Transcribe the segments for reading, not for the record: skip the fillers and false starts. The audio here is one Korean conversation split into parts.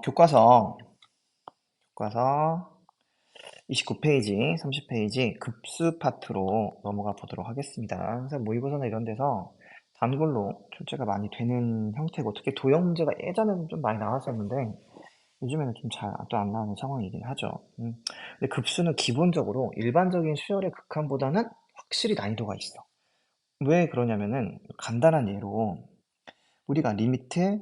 교과서 29페이지, 30페이지 급수 파트로 넘어가 보도록 하겠습니다. 항상 모의고사나 이런 데서 단글로 출제가 많이 되는 형태고, 특히 도형 문제가 예전에는 좀 많이 나왔었는데, 요즘에는 좀 잘 또 안 나오는 상황이긴 하죠. 근데 급수는 기본적으로 일반적인 수열의 극한보다는 확실히 난이도가 있어. 왜 그러냐면은, 간단한 예로, 우리가 리미트,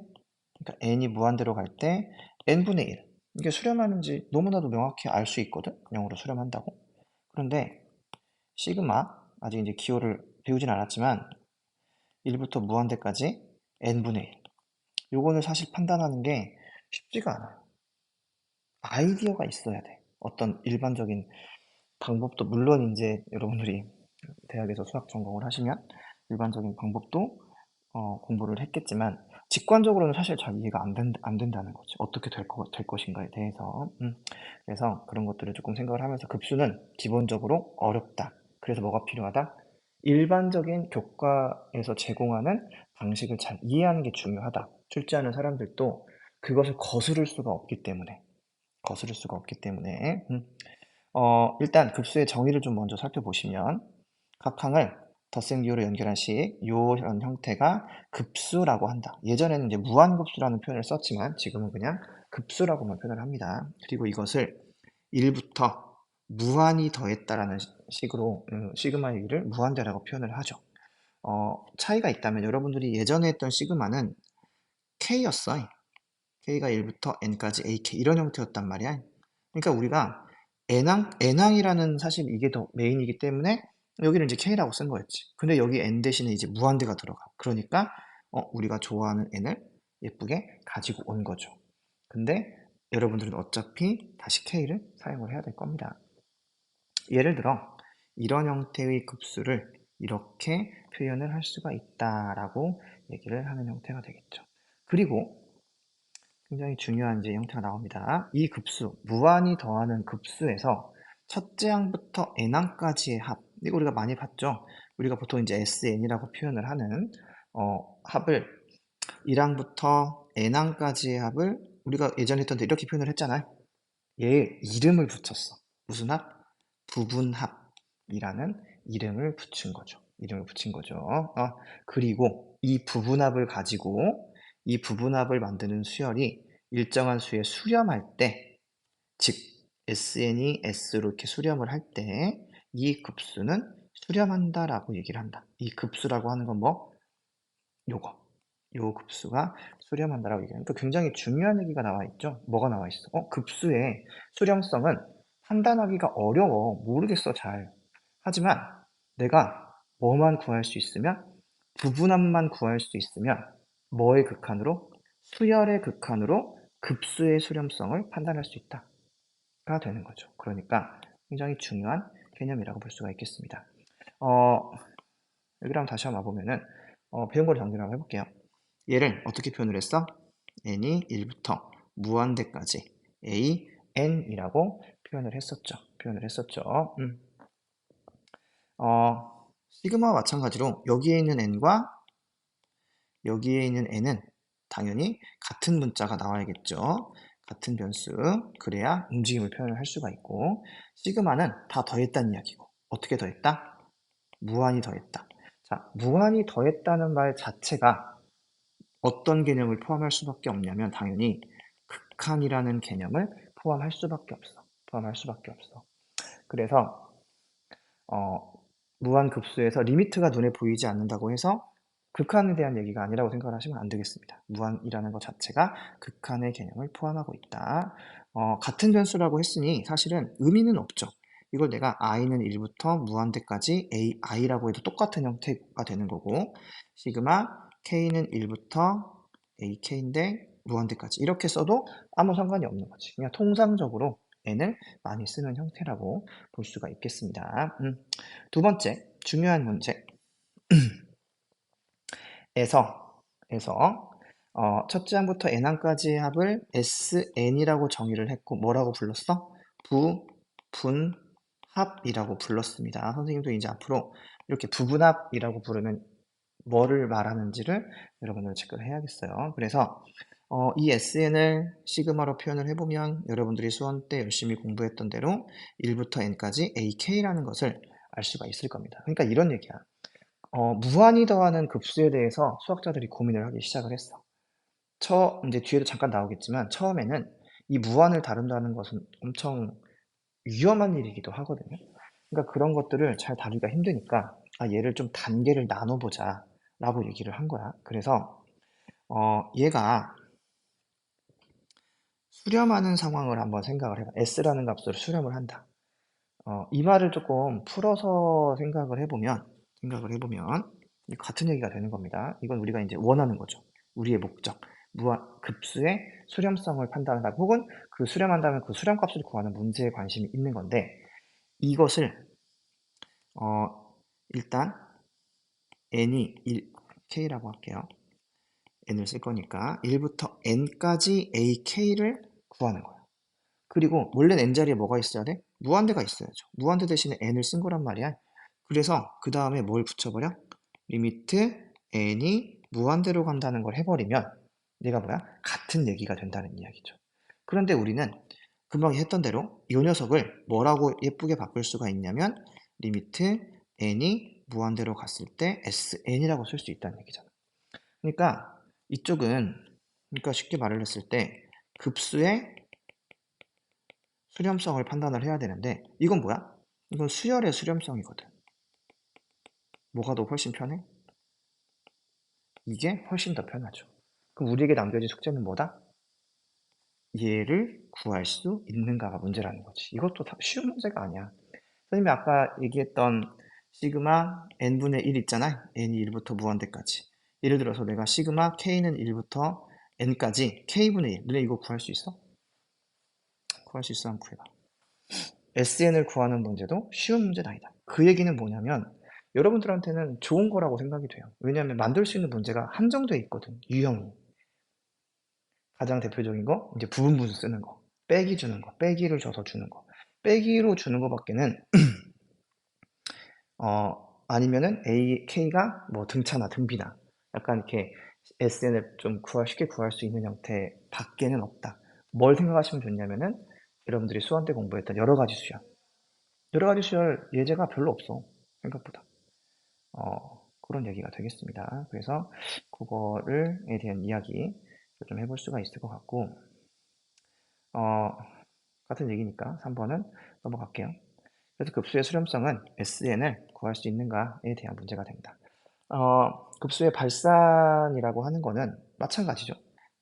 그러니까 n이 무한대로 갈 때 n분의 1 이게 수렴하는지 너무나도 명확히 알 수 있거든. 0으로 수렴한다고. 그런데 시그마 아직 이제 기호를 배우진 않았지만 1부터 무한대까지 n분의 1 요거는 사실 판단하는 게 쉽지가 않아요. 아이디어가 있어야 돼. 어떤 일반적인 방법도 물론 이제 여러분들이 대학에서 수학 전공을 하시면 일반적인 방법도 공부를 했겠지만 직관적으로는 사실 잘 이해가 안 된다는 거지. 어떻게 될 것인가에 대해서. 그래서 그런 것들을 조금 생각을 하면서 급수는 기본적으로 어렵다. 그래서 뭐가 필요하다? 일반적인 교과에서 제공하는 방식을 잘 이해하는 게 중요하다. 출제하는 사람들도 그것을 거스를 수가 없기 때문에 일단 급수의 정의를 좀 먼저 살펴보시면 각 항을 덧셈기호로 연결한 시 요런 형태가 급수라고 한다. 예전에는 이제 무한급수라는 표현을 썼지만 지금은 그냥 급수라고만 표현을 합니다. 그리고 이것을 1부터 무한히 더했다라는 식으로 시그마의 1을 무한대라고 표현을 하죠. 차이가 있다면 여러분들이 예전에 했던 시그마는 K였어. K가 1부터 N까지 AK 이런 형태였단 말이야. 그러니까 우리가 N항이라는 사실 이게 더 메인이기 때문에 여기는 이제 K라고 쓴 거였지. 근데 여기 N 대신에 이제 무한대가 들어가. 그러니까 우리가 좋아하는 N을 예쁘게 가지고 온 거죠. 근데 여러분들은 어차피 다시 K를 사용을 해야 될 겁니다. 예를 들어 이런 형태의 급수를 이렇게 표현을 할 수가 있다라고 얘기를 하는 형태가 되겠죠. 그리고 굉장히 중요한 이제 형태가 나옵니다. 이 급수, 무한히 더하는 급수에서 첫째 항부터 n항까지의 합. 이거 우리가 많이 봤죠? 우리가 보통 이제 SN이라고 표현을 하는 합을 1항부터 n항까지의 합을 우리가 예전에 했던 데 이렇게 표현을 했잖아요. 얘에 이름을 붙였어. 무슨 합? 부분합이라는 이름을 붙인 거죠. 이름을 붙인 거죠. 그리고 이 부분합을 가지고 이 부분합을 만드는 수열이 일정한 수에 수렴할 때, 즉 SN이 S로 이렇게 수렴을 할 때 이 급수는 수렴한다라고 얘기를 한다. 이 급수라고 하는 건 뭐? 요거. 요 급수가 수렴한다라고 얘기하니까 굉장히 중요한 얘기가 나와 있죠. 뭐가 나와 있어? 급수의 수렴성은 판단하기가 어려워. 모르겠어, 잘. 하지만 내가 뭐만 구할 수 있으면 부분합만 구할 수 있으면 뭐의 극한으로? 수열의 극한으로 급수의 수렴성을 판단할 수 있다가 되는 거죠. 그러니까 굉장히 중요한 개념이라고 볼 수가 있겠습니다. 여기를 한번 다시 한번 와보면은 배운 걸 정리를 한번 해볼게요. 얘를 어떻게 표현을 했어? n이 1부터 무한대까지 a, n이라고 표현을 했었죠. 시그마와 마찬가지로 여기에 있는 n과 여기에 있는 n은 당연히 같은 문자가 나와야겠죠. 같은 변수. 그래야 움직임을 표현을 할 수가 있고 시그마는 다 더했다는 이야기고 어떻게 더했다? 무한히 더했다. 자, 무한히 더했다는 말 자체가 어떤 개념을 포함할 수밖에 없냐면 당연히 극한이라는 개념을 포함할 수밖에 없어. 그래서 어, 무한급수에서 리미트가 눈에 보이지 않는다고 해서 극한에 대한 얘기가 아니라고 생각을 하시면 안 되겠습니다. 무한이라는 것 자체가 극한의 개념을 포함하고 있다. 같은 변수라고 했으니 사실은 의미는 없죠. 이걸 내가 i는 1부터 무한대까지 ai라고 해도 똑같은 형태가 되는 거고 시그마 k는 1부터 ak인데 무한대까지 이렇게 써도 아무 상관이 없는 거지. 그냥 통상적으로 n을 많이 쓰는 형태라고 볼 수가 있겠습니다. 두 번째 중요한 문제에서 첫째 항부터 n항까지의 합을 SN이라고 정의를 했고 뭐라고 불렀어? 부분합이라고 불렀습니다. 선생님도 이제 앞으로 이렇게 부분합이라고 부르면 뭐를 말하는지를 여러분들 체크를 해야겠어요. 그래서 이 SN을 시그마로 표현을 해보면 여러분들이 수원 때 열심히 공부했던 대로 1부터 n까지 ak라는 것을 알 수가 있을 겁니다. 그러니까 이런 얘기야. 무한히 더하는 급수에 대해서 수학자들이 고민을 하기 시작을 했어. 이제 뒤에도 잠깐 나오겠지만 처음에는 이 무한을 다룬다는 것은 엄청 위험한 일이기도 하거든요. 그러니까 그런 것들을 잘 다루기가 힘드니까 얘를 좀 단계를 나눠보자라고 얘기를 한 거야. 그래서 얘가 수렴하는 상황을 한번 생각을 해봐. s라는 값으로 수렴을 한다. 이 말을 조금 풀어서 생각을 해보면 같은 얘기가 되는 겁니다. 이건 우리가 이제 원하는 거죠. 우리의 목적. 급수의 수렴성을 판단한다. 혹은 그 수렴한다면 그 수렴값을 구하는 문제에 관심이 있는 건데 이것을 일단 n이 k라고 할게요. n을 쓸 거니까 1부터 n까지 ak를 구하는 거야. 그리고 원래는 n자리에 뭐가 있어야 돼? 무한대가 있어야죠. 무한대 대신에 n을 쓴 거란 말이야. 그래서 그 다음에 뭘 붙여버려? 리미트 n이 무한대로 간다는 걸 해버리면 얘가 뭐야? 같은 얘기가 된다는 이야기죠. 그런데 우리는 금방 했던 대로 이 녀석을 뭐라고 예쁘게 바꿀 수가 있냐면 리미트 n이 무한대로 갔을 때 sn이라고 쓸 수 있다는 얘기잖아. 그러니까 이쪽은 그러니까 쉽게 말을 했을 때 급수의 수렴성을 판단을 해야 되는데 이건 뭐야? 이건 수열의 수렴성이거든. 뭐가 더 훨씬 편해? 이게 훨씬 더 편하죠. 그럼 우리에게 남겨진 숙제는 뭐다? 얘를 구할 수 있는가가 문제라는 거지. 이것도 쉬운 문제가 아니야. 선생님이 아까 얘기했던 시그마 n분의 1 있잖아. n이 1부터 무한대까지. 예를 들어서 내가 시그마 k는 1부터 n까지 k분의 1. 너네 이거 구할 수 있어? 구할 수 있어? 한번 구해봐. SN을 구하는 문제도 쉬운 문제는 아니다. 그 얘기는 뭐냐면 여러분들한테는 좋은 거라고 생각이 돼요. 왜냐하면 만들 수 있는 문제가 한정되어 있거든. 유형이. 가장 대표적인 거 이제 부분분수 쓰는 거. 빼기 주는 거. 빼기를 줘서 주는 거. 빼기로 주는 거밖에는 아니면은 K가 뭐 등차나 등비나 약간 이렇게 SN을 좀 쉽게 구할 수 있는 형태 밖에는 없다. 뭘 생각하시면 좋냐면은 여러분들이 수원 때 공부했던 여러 가지 수열. 여러 가지 수열 예제가 별로 없어. 생각보다. 그런 얘기가 되겠습니다. 그래서 그거에 대한 이야기 좀 해볼 수가 있을 것 같고, 어, 같은 얘기니까 3번은 넘어갈게요. 그래서 급수의 수렴성은 SN을 구할 수 있는가에 대한 문제가 됩니다. 급수의 발산이라고 하는 거는 마찬가지죠.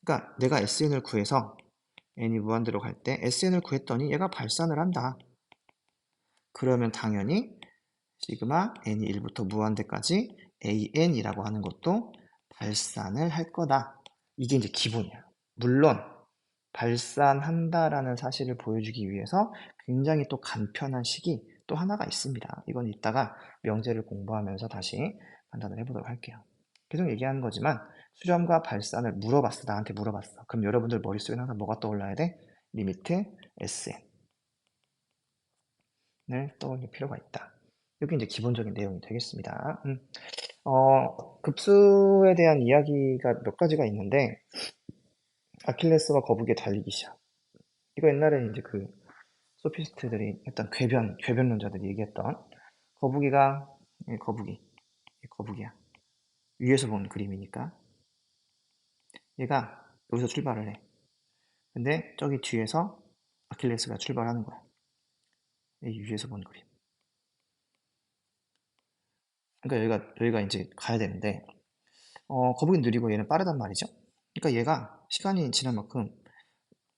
그러니까 내가 SN을 구해서 n이 무한대로 갈 때 SN을 구했더니 얘가 발산을 한다. 그러면 당연히 시그마 n이 1부터 무한대까지 an이라고 하는 것도 발산을 할 거다. 이게 이제 기본이야. 물론 발산한다라는 사실을 보여주기 위해서 굉장히 또 간편한 식이 또 하나가 있습니다. 이건 이따가 명제를 공부하면서 다시 판단을 해보도록 할게요. 계속 얘기하는 거지만 수렴과 발산을 나한테 물어봤어. 그럼 여러분들 머릿속에 항상 뭐가 떠올라야 돼? 리미트 SN을 떠올릴 필요가 있다. 이게 이제 기본적인 내용이 되겠습니다. 급수에 대한 이야기가 몇 가지가 있는데 아킬레스와 거북이의 달리기 시합. 이거 옛날에 이제 그 소피스트들이 했던 궤변론자들이 얘기했던 거북이가 거북이야. 위에서 본 그림이니까 얘가 여기서 출발을 해. 근데 저기 뒤에서 아킬레스가 출발하는 거야. 이 위에서 본 그림. 그러니까 여기가 이제 가야 되는데 거북이는 느리고 얘는 빠르단 말이죠. 그러니까 얘가 시간이 지난 만큼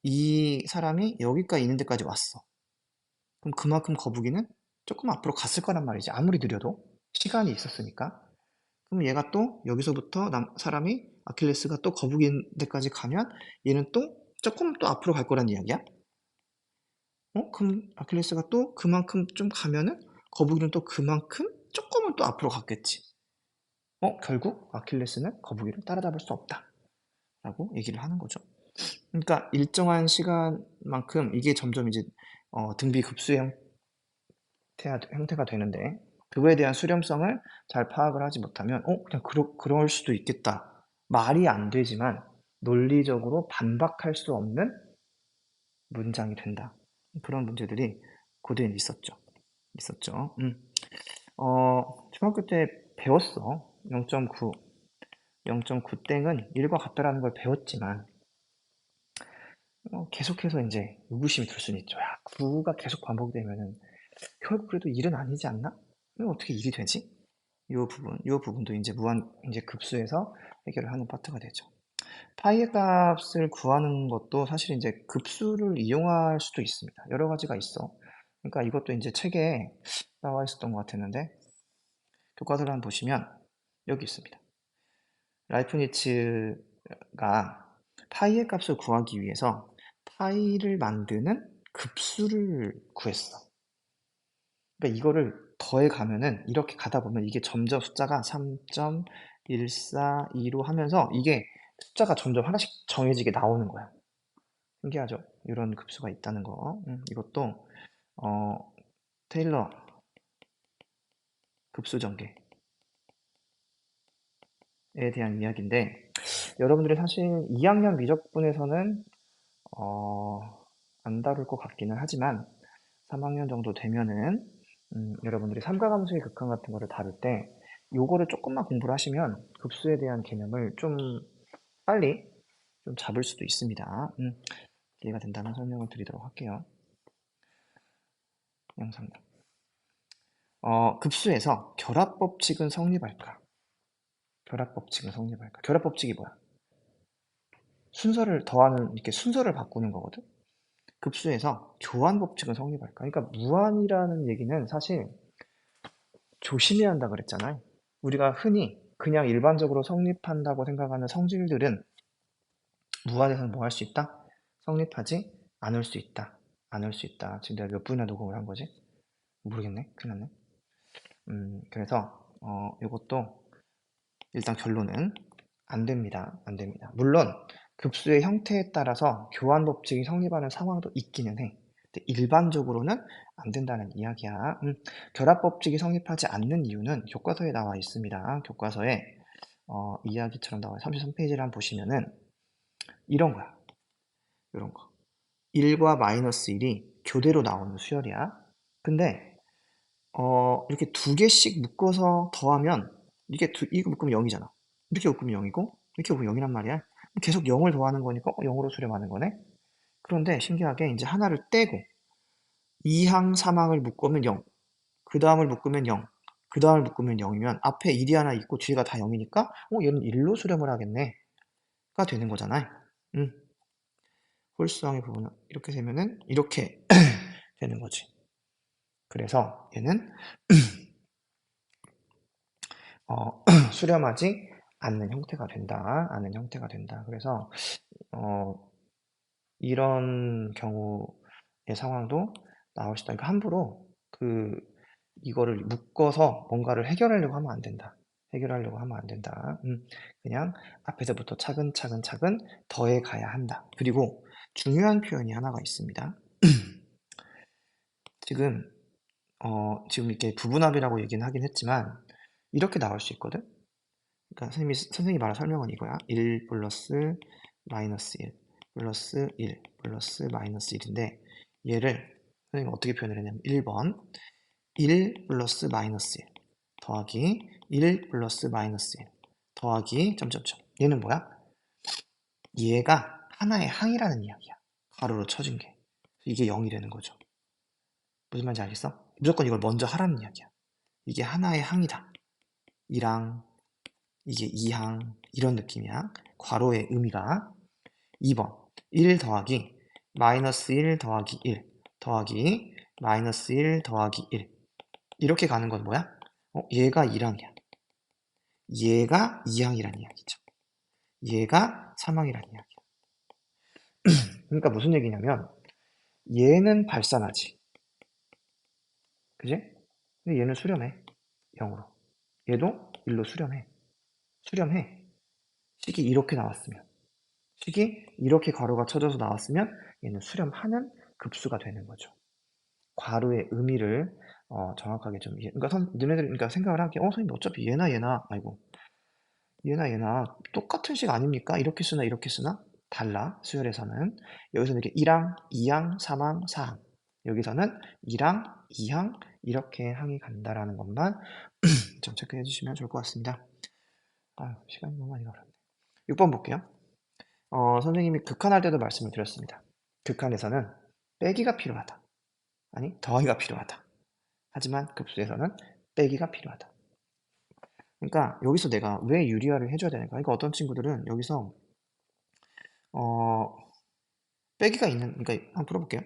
이 사람이 여기까지 있는 데까지 왔어. 그럼 그만큼 거북이는 조금 앞으로 갔을 거란 말이지. 아무리 느려도 시간이 있었으니까. 그럼 얘가 또 여기서부터 사람이 아킬레스가 또 거북이 있는 데까지 가면 얘는 또 조금 또 앞으로 갈 거란 이야기야. 그럼 아킬레스가 또 그만큼 좀 가면은 거북이는 또 그만큼 조금은 또 앞으로 갔겠지. 결국 아킬레스는 거북이를 따라잡을 수 없다. 라고 얘기를 하는 거죠. 그러니까 일정한 시간만큼 이게 점점 이제 등비 급수의 형태가 되는데 그거에 대한 수렴성을 잘 파악을 하지 못하면 그냥 그럴 수도 있겠다. 말이 안 되지만 논리적으로 반박할 수 없는 문장이 된다. 그런 문제들이 고대에 있었죠. 있었죠. 중학교 때 배웠어. 0.9. 0.9 땡은 1과 같다라는 걸 배웠지만, 계속해서 이제 의구심이 들 수는 있죠. 야, 9가 계속 반복되면은 결국 그래도 1은 아니지 않나? 왜 어떻게 1이 되지? 요 부분도 이제 이제 급수에서 해결을 하는 파트가 되죠. 파이의 값을 구하는 것도 사실 이제 급수를 이용할 수도 있습니다. 여러 가지가 있어. 그러니까 이것도 이제 책에 나와 있었던 것 같았는데, 교과서를 한번 보시면 여기 있습니다. 라이프니츠가 파이의 값을 구하기 위해서 파이를 만드는 급수를 구했어. 그러니까 이거를 더해 가면은 이렇게 가다 보면 이게 점점 숫자가 3.142로 하면서 이게 숫자가 점점 하나씩 정해지게 나오는 거야. 신기하죠? 이런 급수가 있다는 거. 이것도 어, 테일러 급수 전개에 대한 이야기인데, 여러분들이 사실 2학년 미적분에서는 안 다룰 것 같기는 하지만 3학년 정도 되면은 여러분들이 삼가함수의 극한 같은 거를 다룰 때 요거를 조금만 공부를 하시면 급수에 대한 개념을 좀 빨리 좀 잡을 수도 있습니다. 기회가 된다면 설명을 드리도록 할게요. 영상. 급수에서 결합법칙은 성립할까? 결합법칙은 성립할까? 결합법칙이 뭐야? 순서를 더하는, 이렇게 순서를 바꾸는 거거든? 급수에서 교환법칙은 성립할까? 그러니까 무한이라는 얘기는 사실 조심해야 한다 그랬잖아요. 우리가 흔히 그냥 일반적으로 성립한다고 생각하는 성질들은 무한에서는 뭐 할 수 있다? 성립하지 않을 수 있다. 않을 수 있다. 지금 내가 몇 분이나 녹음을 한 거지? 모르겠네. 큰일 났네. 그래서 이것도 일단 결론은 안 됩니다. 안 됩니다. 물론 급수의 형태에 따라서 교환 법칙이 성립하는 상황도 있기는 해. 근데 일반적으로는 안 된다는 이야기야. 결합 법칙이 성립하지 않는 이유는 교과서에 나와 있습니다. 교과서에 이야기처럼 나와요. 33페이지를 한번 보시면은 이런 거야. 이런 거. 1과 마이너스 1이 교대로 나오는 수열이야. 근데 이렇게 두 개씩 묶어서 더하면 이거 묶으면 0이잖아. 이렇게 묶으면 0이고 이렇게 묶으면 0이란 말이야. 계속 0을 더하는 거니까 0으로 수렴하는 거네. 그런데 신기하게 이제 하나를 떼고 2항, 3항을 묶으면 0, 그 다음을 묶으면 0, 그 다음을 묶으면 0이면 앞에 1이 하나 있고 뒤가 다 0이니까 얘는 1로 수렴을 하겠네 가 되는 거잖아요. 홀수항의 부분은 이렇게 되면은 이렇게 되는 거지. 그래서 얘는 수렴하지 않는 형태가 된다. 않는 형태가 된다. 그래서 어, 이런 경우의 상황도 나올 수 있다. 그러니까 함부로 이거를 묶어서 뭔가를 해결하려고 하면 안 된다. 해결하려고 하면 안 된다. 그냥 앞에서부터 차근차근 더해 가야 한다. 그리고 중요한 표현이 하나가 있습니다. 지금 지금 이렇게 부분합이라고 얘기는 하긴 했지만 이렇게 나올 수 있거든. 그러니까 선생님이 말한 설명은 이거야. 1 플러스 마이너스 1 플러스 1 플러스 마이너스 1인데 얘를 선생님이 어떻게 표현을 했냐면 1번 1 플러스 마이너스 1 더하기 1 플러스 마이너스 1 더하기 점점점. 얘는 뭐야? 얘가 하나의 항이라는 이야기야. 가로로 쳐진 게. 이게 0이 되는 거죠. 무슨 말인지 알겠어? 무조건 이걸 먼저 하라는 이야기야. 이게 하나의 항이다. 1항, 이게 2항, 이런 느낌이야. 괄호의 의미가. 2번 1 더하기 마이너스 1 더하기 1 더하기 마이너스 1 더하기 1 이렇게 가는 건 뭐야? 얘가 1항이야. 얘가 2항이라는 이야기죠. 얘가 3항이라는 이야기야. 그러니까 무슨 얘기냐면 얘는 발산하지. 그지? 근데 얘는 수렴해. 0으로. 얘도 1로 수렴해. 수렴해. 식이 이렇게 나왔으면. 식이 이렇게 가로가 쳐져서 나왔으면 얘는 수렴하는 급수가 되는 거죠. 괄호의 의미를 정확하게 좀 그러니까 너네들 그러니까 생각을 하기에 선생님 어차피 얘나 아이고 얘나 똑같은 식 아닙니까? 이렇게 쓰나 이렇게 쓰나? 달라. 수열에서는. 여기서는 이렇게 1항, 2항, 3항, 4항. 여기서는 1항, 2항 이렇게 항이 간다라는 것만 좀 체크해 주시면 좋을 것 같습니다. 아, 시간이 너무 많이 걸렸네. 6번 볼게요. 선생님이 극한할 때도 말씀을 드렸습니다. 극한에서는 빼기가 필요하다. 아니, 더하기가 필요하다. 하지만 급수에서는 빼기가 필요하다. 그러니까 여기서 내가 왜 유리화를 해줘야 되는가? 그러니까 어떤 친구들은 여기서 어, 빼기가 있는, 그러니까 한번 풀어볼게요.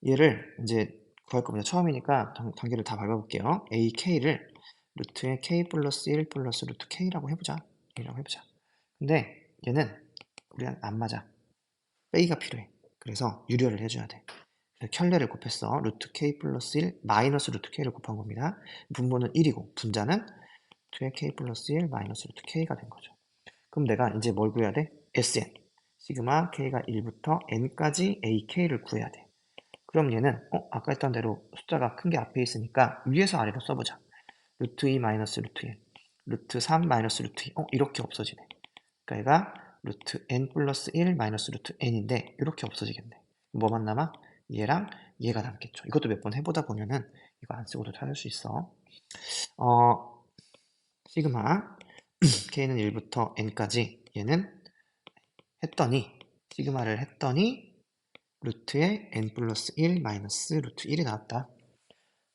얘를 이제 구할 겁니다. 처음이니까 단계를 다 밟아볼게요. ak를 루트에 k 플러스 1 플러스 루트 k라고 해보자. 이라고 해보자. 근데 얘는 우리랑 안 맞아. 빼기가 필요해. 그래서 유리화를 해줘야 돼. 그래서 켤레를 곱했어. 루트 k 플러스 1 마이너스 루트 k를 곱한 겁니다. 분모는 1이고 분자는 2의 k 플러스 1 마이너스 루트 k가 된 거죠. 그럼 내가 이제 뭘 구해야 돼? Sn. 시그마 k가 1부터 n까지 ak를 구해야 돼. 그럼 얘는 아까 했던 대로 숫자가 큰 게 앞에 있으니까 위에서 아래로 써보자. 루트 2 마이너스 루트 1, 루트 3 마이너스 루트 2. 이렇게 없어지네. 그러니까 얘가 루트 n 플러스 1 마이너스 루트 n인데 이렇게 없어지겠네. 뭐만 남아? 얘랑 얘가 남겠죠. 이것도 몇 번 해보다 보면은 이거 안 쓰고도 찾을 수 있어. 시그마 k는 1부터 n까지 얘는 했더니 시그마를 했더니 루트에 n 플러스 1 마이너스 루트 1이 나왔다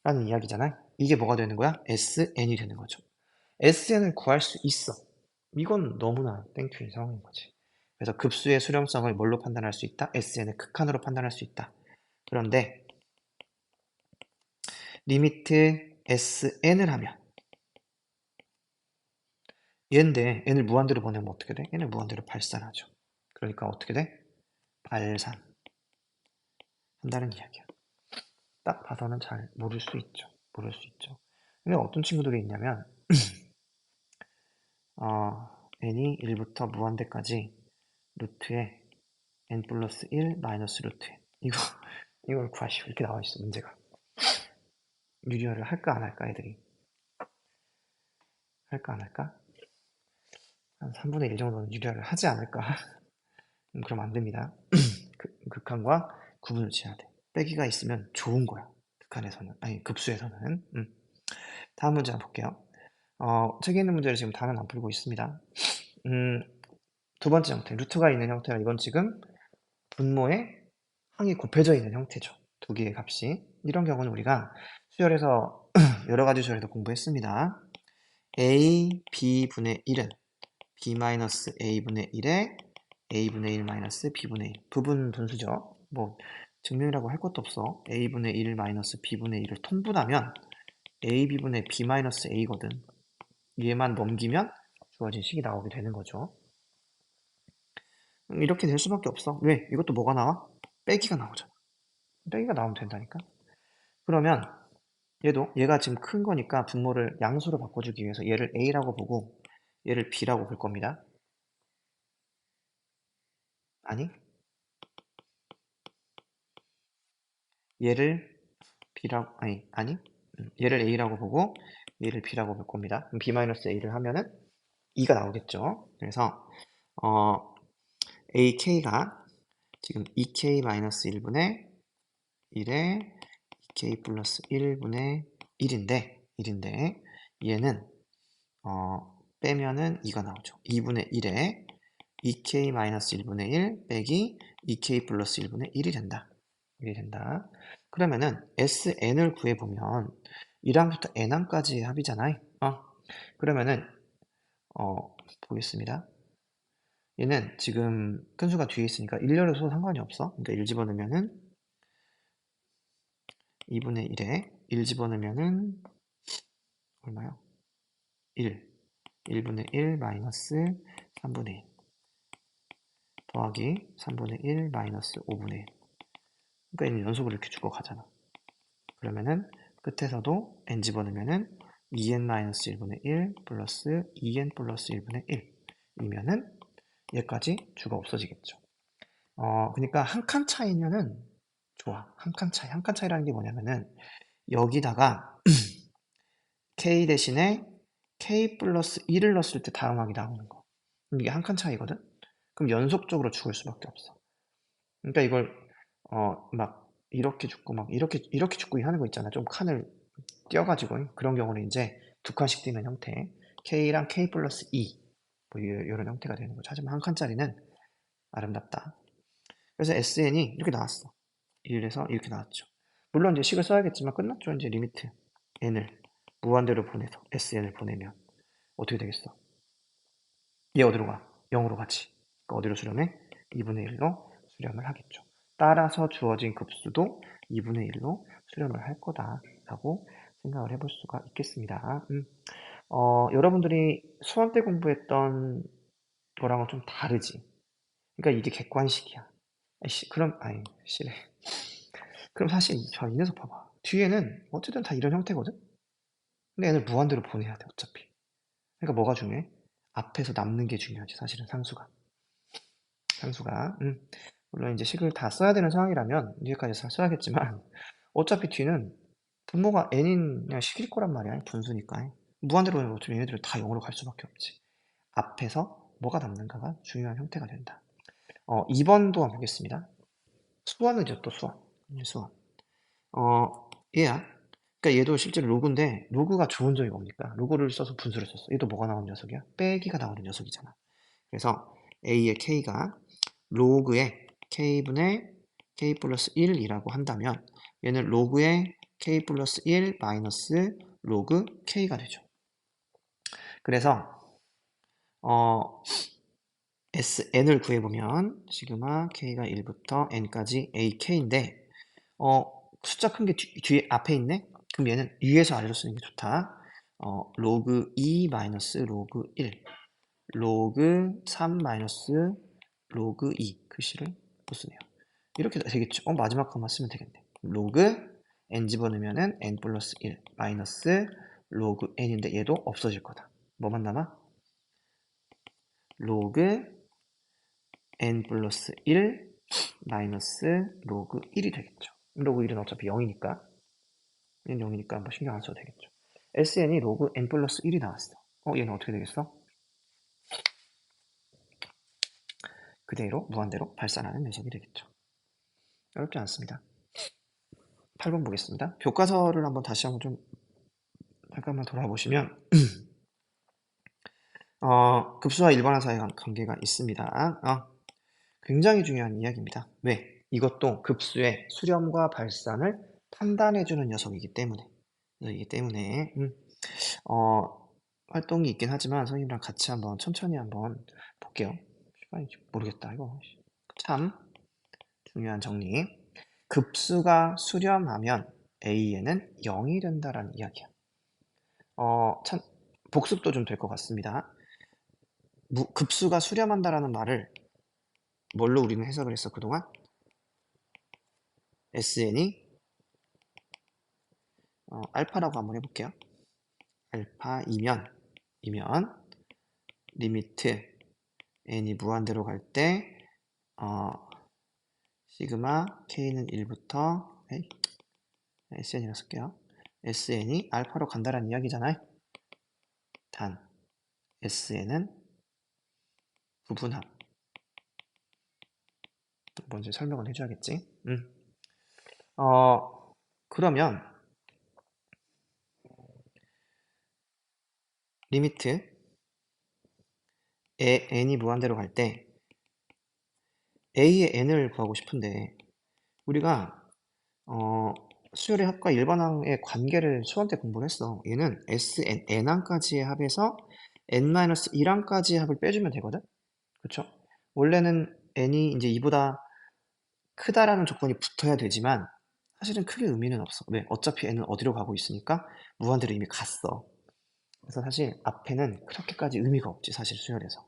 라는 이야기잖아요. 이게 뭐가 되는 거야? sn이 되는 거죠. sn을 구할 수 있어. 이건 너무나 땡큐인 상황인 거지. 그래서 급수의 수렴성을 뭘로 판단할 수 있다? sn의 극한으로 판단할 수 있다. 그런데 리미트 sn을 하면 얘인데 n을 무한대로 보내면 어떻게 돼? n을 무한대로 발산하죠. 그러니까 어떻게 돼? 발산한다는 이야기야. 딱 봐서는 잘 모를 수 있죠. 모를 수 있죠. 근데 어떤 친구들이 있냐면 n이 1부터 무한대까지 루트에 n 플러스 1 마이너스 루트 n 이걸 구하시오. 이렇게 나와 있어 문제가. 유리화를 할까 안 할까 애들이? 할까 안 할까? 한 3분의 1 정도는 유리화를 하지 않을까? 그럼 안 됩니다. 극한과 구분을 지어야 돼. 빼기가 있으면 좋은 거야. 극한에서는. 아니 급수에서는. 다음 문제 한번 볼게요. 책에 있는 문제를 지금 다는 안 풀고 있습니다. 두 번째 형태, 루트가 있는 형태는 이건 지금 분모에 항이 곱해져 있는 형태죠. 두 개의 값이. 이런 경우는 우리가 수열에서 여러 가지 수열에서 공부했습니다. a, b분의 1은 b-a분의 1에 a분의 1 마이너스 b분의 1. 부분 분수죠. 뭐 증명이라고 할 것도 없어. a분의 1 마이너스 b분의 1을 통분하면 ab분의 b 마이너스 a거든. 얘만 넘기면 주어진 식이 나오게 되는 거죠. 이렇게 될 수밖에 없어. 왜? 이것도 뭐가 나와? 빼기가 나오잖아. 빼기가 나오면 된다니까. 그러면 얘가 지금 큰 거니까 분모를 양수로 바꿔주기 위해서 얘를 a라고 보고 얘를 b라고 볼 겁니다. 아니, 얘를 b라고, 아니, 얘를 a라고 보고 얘를 b라고 볼 겁니다. 그럼 b-a를 하면은 2가 나오겠죠. 그래서 ak가 지금 2k-1분의 1에 2k 플러스 1분의 1인데 얘는 빼면은 2가 나오죠. 2분의 1에 2k-1분의 1 빼기 2k 플러스 1분의 1이 된다. 이게 된다. 그러면은 sn을 구해보면 1항부터 n항까지의 합이잖아요. 그러면은 보겠습니다. 얘는 지금 큰 수가 뒤에 있으니까 1열에서 상관이 없어. 그러니까 1 집어넣으면은 2분의 1에 1 집어넣으면은 얼마요? 1. 1분의 1 마이너스 3분의 1 더하기 3분의 1 마이너스 5분의 1. 그러니까 얘는 연속으로 이렇게 주고 가잖아. 그러면은 끝에서도 n 집어넣으면은 2n 마이너스 1분의 1 플러스 2n 플러스 1분의 1 이면은 얘까지 주가 없어지겠죠. 그러니까 한 칸 차이면은 좋아. 한 칸 차이. 한 칸 차이라는 게 뭐냐면은 여기다가 k 대신에 k 플러스 1을 넣었을 때 다음항이 나오는 거. 그럼 이게 한 칸 차이거든? 그럼 연속적으로 죽을 수밖에 없어. 그러니까 이걸 막 이렇게 죽고 막 이렇게 죽고 하는 거 있잖아. 좀 칸을 띄어 가지고 그런 경우는 인제 두 칸씩 띄는 형태 K랑 K 플러스 2 뭐 요런 형태가 되는 거죠. 하지만 한 칸짜리는 아름답다. 그래서 SN이 이렇게 나왔어. 1에서 이렇게 나왔죠. 물론 이제 식을 써야겠지만 끝났죠. 인제 리미트 n을 무한대로 보내서 SN을 보내면 어떻게 되겠어? 얘 어디로 가? 0으로 가지. 그러니까 어디로 수렴해? 2분의 1로 수렴을 하겠죠. 따라서 주어진 급수도 2분의 1로 수렴을 할 거다라고 생각을 해볼 수가 있겠습니다. 여러분들이 수험 때 공부했던 거랑은 좀 다르지. 그러니까 이게 객관식이야. 아이씨, 그럼, 아니, 씨래. 그럼 사실 이 녀석 봐봐. 뒤에는 어쨌든 다 이런 형태거든? 근데 얘를 무한대로 보내야 돼, 어차피. 그러니까 뭐가 중요해? 앞에서 남는 게 중요하지, 사실은 상수가. 상수가. 물론 이제 식을 다 써야 되는 상황이라면 여기까지 다 써야겠지만 어차피 뒤는 분모가 n인 그냥 식일 거란 말이야. 분수니까. 무한대로 보면 어차피 얘네들은 다 0으로 갈 수밖에 없지. 앞에서 뭐가 남는가가 중요한 형태가 된다. 2번도 한번 보겠습니다. 수원이죠, 또 수원. 수원. 얘야. 그러니까 얘도 실제로 로그인데 로그가 좋은 점이 뭡니까? 로그를 써서 분수를 썼어. 얘도 뭐가 나오는 녀석이야? 빼기가 나오는 녀석이잖아. 그래서 a의 k가 로그의 k분의 k 플러스 1이라고 한다면 얘는 로그의 k 플러스 1 마이너스 로그 k가 되죠. 그래서 SN을 구해보면 시그마 K가 1부터 N까지 AK인데 숫자 큰 게 뒤에 앞에 있네? 그럼 얘는 위에서 아래로 쓰는 게 좋다. 로그 2 마이너스 로그 1 로그 3 마이너스 로그 2 글씨를 못 쓰네요. 이렇게 되겠죠. 마지막 것만 쓰면 되겠네. 로그 n 집어넣으면은 n 플러스 1 마이너스 로그 n인데 얘도 없어질 거다. 뭐만 남아? 로그 n 플러스 1 마이너스 로그 1이 되겠죠. 로그 1은 어차피 0이니까 얘는 0이니까 뭐 신경 안 써도 되겠죠. SN이 로그 n 플러스 1이 나왔어. 얘는 어떻게 되겠어? 그대로 무한대로 발산하는 녀석이 되겠죠. 어렵지 않습니다. 8번 보겠습니다. 교과서를 한번 다시 한번 좀 잠깐만 돌아보시면 급수와 일반화 사이의 관계가 있습니다. 굉장히 중요한 이야기입니다. 왜? 이것도 급수의 수렴과 발산을 판단해주는 녀석이기 때문에 활동이 있긴 하지만 선생님이랑 같이 한번 천천히 한번 볼게요. 시간이 모르겠다 이거. 참 중요한 정리. 급수가 수렴하면 a에는 0이 된다라는 이야기야. 참 복습도 좀 될 것 같습니다. 급수가 수렴한다라는 말을 뭘로 우리는 해석을 했어 그동안? SN이 알파라고 한번 해볼게요. 알파이면 리미트 n이 무한대로 갈 때 시그마 k는 1부터 SN이라 쓸게요. SN이 알파로 간다라는 이야기잖아요. 단 SN은 부분합. 먼저 설명을 해줘야겠지. 그러면 리미트 n이 무한대로 갈 때 a의 n을 구하고 싶은데 우리가 수열의 합과 일반항의 관계를 수험 때 공부를 했어. 얘는 Sn, n항까지의 합에서 n-1항까지의 합을 빼주면 되거든? 그쵸? 원래는 n이 이제 2보다 크다라는 조건이 붙어야 되지만 사실은 크게 의미는 없어. 왜? 어차피 n은 어디로 가고 있으니까 무한대로 이미 갔어. 그래서 사실 앞에는 그렇게까지 의미가 없지, 사실 수열에서.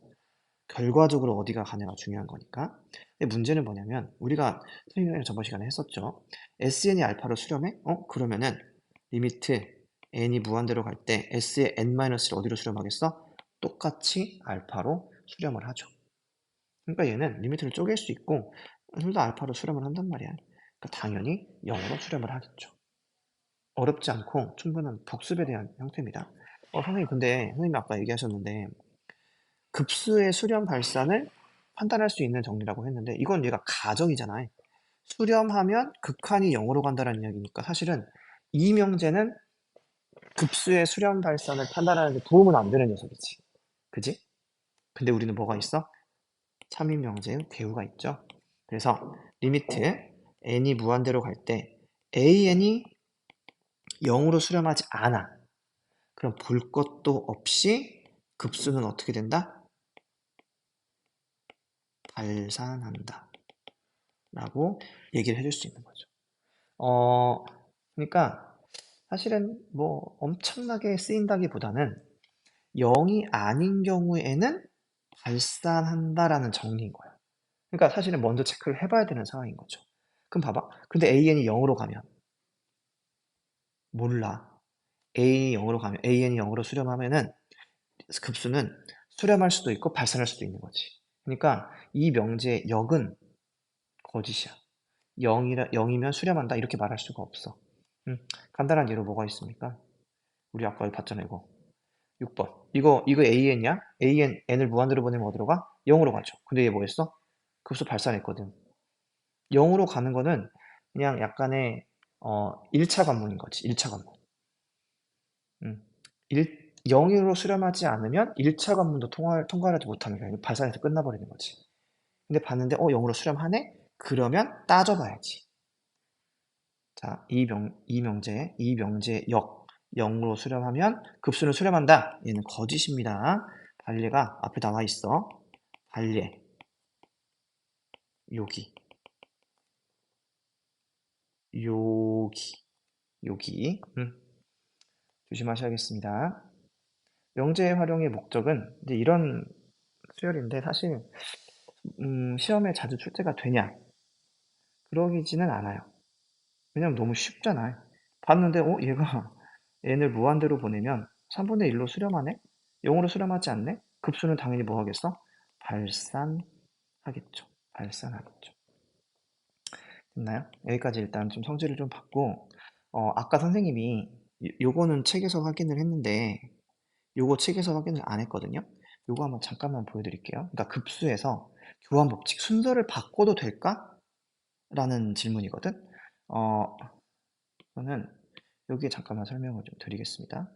결과적으로 어디가 가냐가 중요한 거니까. 근데 문제는 뭐냐면 우리가 선생님이 저번 시간에 했었죠. SN이 알파로 수렴해? 그러면은 리미트 n이 무한대로 갈 때 S의 n-를 어디로 수렴하겠어? 똑같이 알파로 수렴을 하죠. 그러니까 얘는 리미트를 쪼갤 수 있고 둘 다 알파로 수렴을 한단 말이야. 그러니까 당연히 0으로 수렴을 하겠죠. 어렵지 않고 충분한 복습에 대한 형태입니다. 선생님 근데 선생님이 아까 얘기하셨는데 급수의 수렴 발산을 판단할 수 있는 정리라고 했는데 이건 얘가 가정이잖아요. 수렴하면 극한이 0으로 간다는 이야기니까 사실은 이 명제는 급수의 수렴 발산을 판단하는 데 도움은 안 되는 녀석이지. 그지? 근데 우리는 뭐가 있어? 참인 명제의 궤우가 있죠. 그래서 리미트 n이 무한대로 갈 때 an이 0으로 수렴하지 않아. 그럼 볼 것도 없이 급수는 어떻게 된다? 발산한다. 라고 얘기를 해줄 수 있는 거죠. 그러니까 사실은 뭐 엄청나게 쓰인다기보다는 0이 아닌 경우에는 발산한다라는 정리인 거야. 그러니까 사실은 먼저 체크를 해봐야 되는 상황인 거죠. 그럼 봐봐. 근데 an이 0으로 가면 몰라. an이 0으로 수렴하면은 급수는 수렴할 수도 있고 발산할 수도 있는 거지. 그러니까 이 명제의 역은 거짓이야. 0이면 수렴한다 이렇게 말할 수가 없어. 간단한 예로 뭐가 있습니까? 우리 아까 봤잖아 이거. 6번. 이거 an이야? n을 무한대로 보내면 어디로 가? 0으로 가죠. 근데 얘 뭐 했어? 급수 발산했거든. 0으로 가는 거는 그냥 약간의 1차 관문인 거지. 1차 관문. 0으로 수렴하지 않으면 1차 관문도 통과하지 못하는 거야. 발산해서 끝나버리는 거지. 근데 봤는데 0으로 수렴하네? 그러면 따져봐야지. 자, 이 명제의 역 0으로 수렴하면 급수는 수렴한다. 얘는 거짓입니다. 발례가 앞에 나와 있어. 발례 여기 여기 여기 조심하셔야겠습니다. 명제 활용의 목적은 이제 이런 수열인데 사실 시험에 자주 출제가 되냐? 그러기지는 않아요. 왜냐면 너무 쉽잖아요. 봤는데 얘가 n을 무한대로 보내면 3분의 1로 수렴하네? 0으로 수렴하지 않네? 급수는 당연히 뭐 하겠어? 발산하겠죠. 발산하겠죠. 됐나요? 여기까지 일단 좀 성질을 좀 받고 아까 선생님이 요거는 책에서 확인을 했는데 요거 책에서 확인을 안 했거든요. 요거 한번 잠깐만 보여드릴게요. 그러니까 급수에서 교환 법칙 순서를 바꿔도 될까? 라는 질문이거든. 저는 여기에 잠깐만 설명을 좀 드리겠습니다.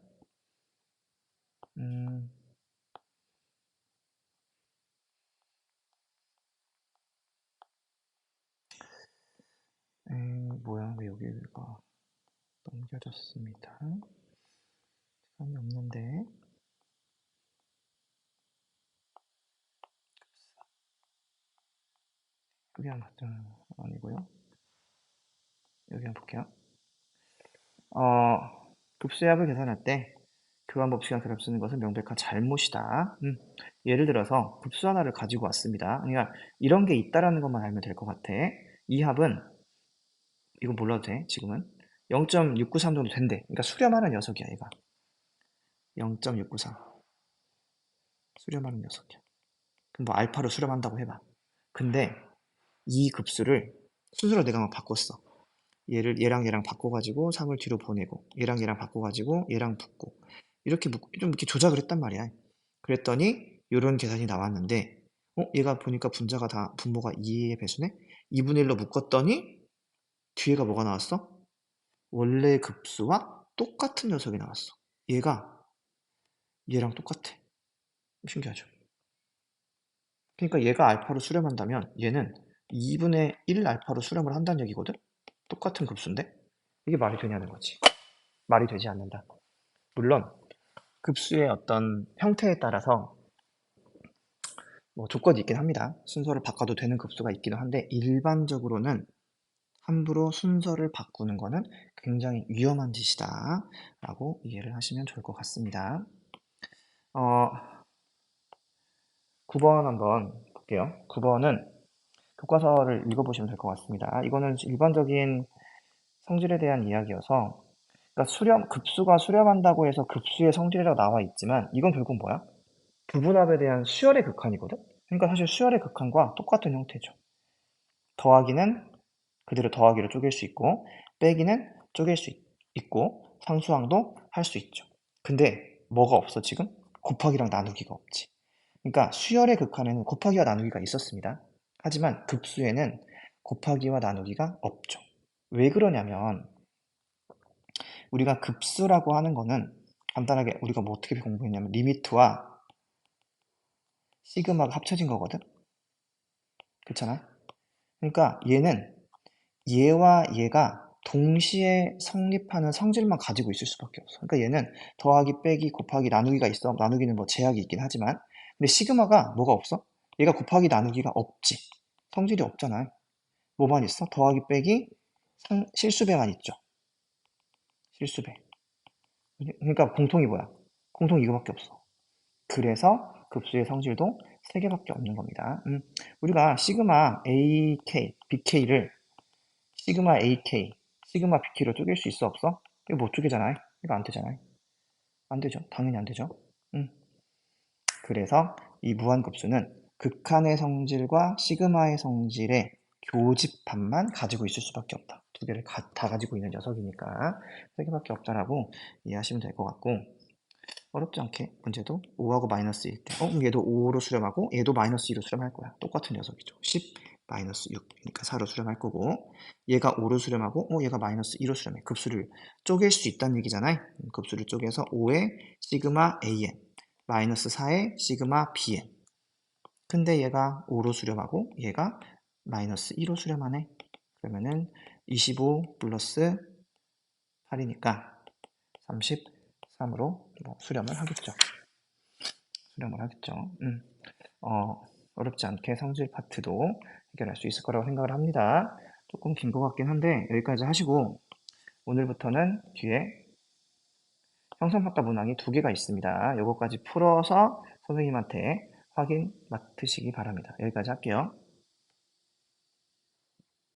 음, 뭐야, 왜 여기가 넘겨졌습니다. 시간이 없는데. 여기 아니고요. 여기 한번 볼게요. 급수의 합을 계산할 때 교환 법칙과 결합 쓰는 것은 명백한 잘못이다. 예를 들어서 급수 하나를 가지고 왔습니다. 그러니까 이런 게 있다라는 것만 알면 될 것 같아. 이 합은 이거 몰라도 돼. 지금은 0.693 정도 된대. 그러니까 수렴하는 녀석이야, 얘가. 0.693 수렴하는 녀석이야. 그럼 뭐 알파로 수렴한다고 해봐. 근데 이 급수를 순서로 내가 막 바꿨어. 얘랑 바꿔가지고 3을 뒤로 보내고 얘랑 바꿔가지고 얘랑 붙고 이렇게 좀 이렇게 조작을 했단 말이야. 그랬더니 이런 계산이 나왔는데 얘가 보니까 분모가 2의 배수네? 2분의 1로 묶었더니 뒤에가 뭐가 나왔어? 원래 급수와 똑같은 녀석이 나왔어. 얘가 얘랑 똑같아. 신기하죠? 그러니까 얘가 알파로 수렴한다면 얘는 2분의 1 알파로 수렴을 한다는 얘기거든? 똑같은 급수인데? 이게 말이 되냐는 거지. 말이 되지 않는다. 물론 급수의 어떤 형태에 따라서 뭐 조건이 있긴 합니다. 순서를 바꿔도 되는 급수가 있기는 한데 일반적으로는 함부로 순서를 바꾸는 거는 굉장히 위험한 짓이다 라고 이해를 하시면 좋을 것 같습니다. 9번 한번 볼게요. 9번은 교과서를 읽어보시면 될 것 같습니다. 이거는 일반적인 성질에 대한 이야기여서 그러니까 급수가 수렴한다고 해서 급수의 성질이라고 나와 있지만 이건 결국 뭐야? 부분합에 대한 수열의 극한이거든? 그러니까 사실 수열의 극한과 똑같은 형태죠. 더하기는 그대로 더하기로 쪼갤 수 있고 빼기는 쪼갤 수 있고 상수항도 할 수 있죠. 근데 뭐가 없어 지금? 곱하기랑 나누기가 없지. 그러니까 수열의 극한에는 곱하기와 나누기가 있었습니다. 하지만 급수에는 곱하기와 나누기가 없죠. 왜 그러냐면 우리가 급수라고 하는 거는 간단하게 우리가 뭐 어떻게 공부했냐면 리미트와 시그마가 합쳐진 거거든. 그렇잖아. 그러니까 얘는 얘와 얘가 동시에 성립하는 성질만 가지고 있을 수밖에 없어. 그러니까 얘는 더하기, 빼기, 곱하기, 나누기가 있어. 나누기는 뭐 제약이 있긴 하지만. 근데 시그마가 뭐가 없어? 얘가 곱하기, 나누기가 없지. 성질이 없잖아. 뭐만 있어? 더하기, 빼기, 실수배만 있죠. 실수배. 그러니까 공통이 뭐야? 공통이 이거밖에 없어. 그래서 급수의 성질도 3개밖에 없는 겁니다. 우리가 시그마 AK, BK를 시그마 AK, 시그마 BK로 쪼갤 수 있어 없어? 이거 못 쪼개잖아요. 이거 안 되잖아요. 안 되죠. 당연히 안 되죠. 그래서 이 무한급수는 극한의 성질과 시그마의 성질의 교집합만 가지고 있을 수밖에 없다. 두 개를 다 가지고 있는 녀석이니까 3개밖에 없다라고 이해하시면 될 것 같고, 어렵지 않게 문제도 5하고 마이너스 1대 그럼 얘도 5로 수렴하고 얘도 마이너스 2로 수렴할 거야. 똑같은 녀석이죠. 10 마이너스 6 그러니까 4로 수렴할 거고, 얘가 5로 수렴하고 얘가 마이너스 2로 수렴해. 급수를 쪼갤 수 있다는 얘기잖아요. 급수를 쪼개서 5의 시그마 AN 마이너스 4의 시그마 BN, 근데 얘가 5로 수렴하고 얘가 마이너스 2로 수렴하네. 그러면은 25 플러스 8이니까 33으로 수렴을 하겠죠. 수렴을 하겠죠. 어렵지 않게 성질 파트도 해결할 수 있을 거라고 생각을 합니다. 조금 긴 것 같긴 한데 여기까지 하시고, 오늘부터는 뒤에 형성평가 문항이 2개가 있습니다. 이것까지 풀어서 선생님한테 확인 맡으시기 바랍니다. 여기까지 할게요.